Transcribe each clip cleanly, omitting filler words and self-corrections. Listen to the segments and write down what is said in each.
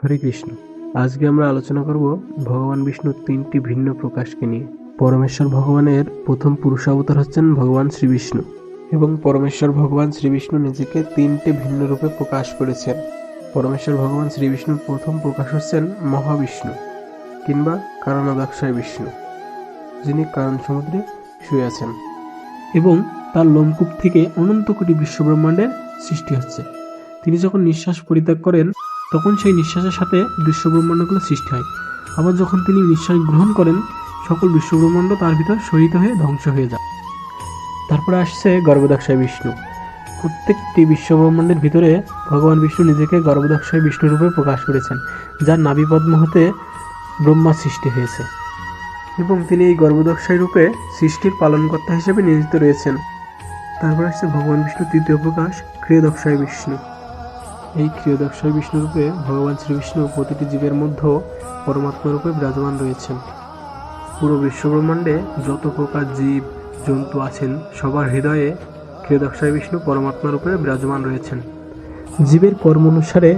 হরে কৃষ্ণ। আজকে আমরা আলোচনা করব ভগবান বিষ্ণুর তিনটি ভিন্ন প্রকাশকে নিয়ে। পরমেশ্বর ভগবানের প্রথম পুরুষাবতার হচ্ছেন ভগবান শ্রীবিষ্ণু এবং পরমেশ্বর ভগবান শ্রীবিষ্ণু নিজেকে তিনটে ভিন্ন রূপে প্রকাশ করেছেন। পরমেশ্বর ভগবান শ্রীবিষ্ণুর প্রথম প্রকাশ হচ্ছেন মহাবিষ্ণু কিংবা কারণাধ্যক্ষায় বিষ্ণু, যিনি কারণ সমুদ্রে শুয়ে আছেন এবং তার লোমকূপ থেকে অনন্ত কোটি বিশ্বব্রহ্মাণ্ডের সৃষ্টি হচ্ছে। তিনি যখন নিঃশ্বাস পরিত্যাগ করেন তখন সেই নিঃশ্বাসের সাথে বিশ্বব্রহ্মাণ্ডগুলো সৃষ্টি হয়। আবার যখন তিনি নিঃশ্বাস গ্রহণ করেন সকল বিশ্বব্রহ্মাণ্ড তার ভিতর শহীদ হয়ে ধ্বংস হয়ে যায়। তারপরে আসছে গর্ভদাক্ষায় বিষ্ণু। প্রত্যেকটি বিশ্বব্রহ্মাণ্ডের ভিতরে ভগবান বিষ্ণু নিজেকে গর্ভদাক্ষায় বিষ্ণু রূপে প্রকাশ করেছেন, যার নাভিপদ্ম হতে ব্রহ্মা সৃষ্টি হয়েছে এবং তিনি এই গর্ভদাক্ষায় রূপে সৃষ্টির পালনকর্তা হিসেবে নিয়োজিত রয়েছেন। তারপর আসছে ভগবান বিষ্ণুর তৃতীয় প্রকাশ ক্ষীরদক্ষায় বিষ্ণু। এই ক্ষীরদক্ষায় বিষ্ণু রূপে ভগবান শ্রীবিষ্ণু প্রতিটি জীবের মধ্যে পরমাত্মা রূপে বিরাজমান রয়েছেন। পুরো বিশ্বব্রহ্মাণ্ডে যত প্রকার জীব জন্তু আছেন সবার হৃদয়ে ক্ষীরদক্ষায় বিষ্ণু পরমাত্মা রূপে বিরাজমান রয়েছেন। জীবের কর্ম অনুসারে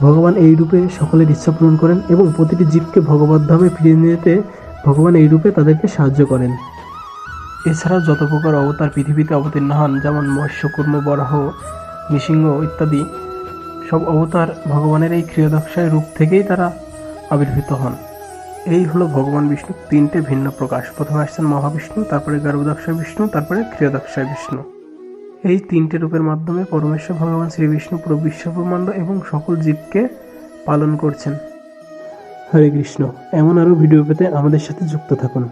ভগবান এই রূপে সকলের ইচ্ছা পূরণ করেন এবং প্রতিটি জীবকে ভগবত ধামে ফিরিয়ে নিয়ে যেতে ভগবান এই রূপে তাদেরকে সাহায্য করেন। এছাড়াও যত প্রকার অবতার পৃথিবীতে অবতীর্ণ হন, যেমন মৎস্য, কুর্ম, বরাহ, নৃসিংহ ইত্যাদি সব অবতার ভগবানের এই ক্ষীরদক্ষায় রূপ থেকেই তারা আবির্ভূত হন। এই হলো ভগবান বিষ্ণুর তিনটে ভিন্ন প্রকাশ। প্রথমে আসছেন মহাবিষ্ণু, তারপরে গর্ভদাক্ষায় বিষ্ণু, তারপরে ক্ষীরদক্ষায় বিষ্ণু। এই তিনটে রূপের মাধ্যমে পরমেশ্বর ভগবান শ্রীবিষ্ণু পুরো বিশ্বব্রহ্মাণ্ড এবং সকল জীবকে পালন করছেন। হরে কৃষ্ণ। এমন আরও ভিডিও পেতে আমাদের সাথে যুক্ত থাকুন।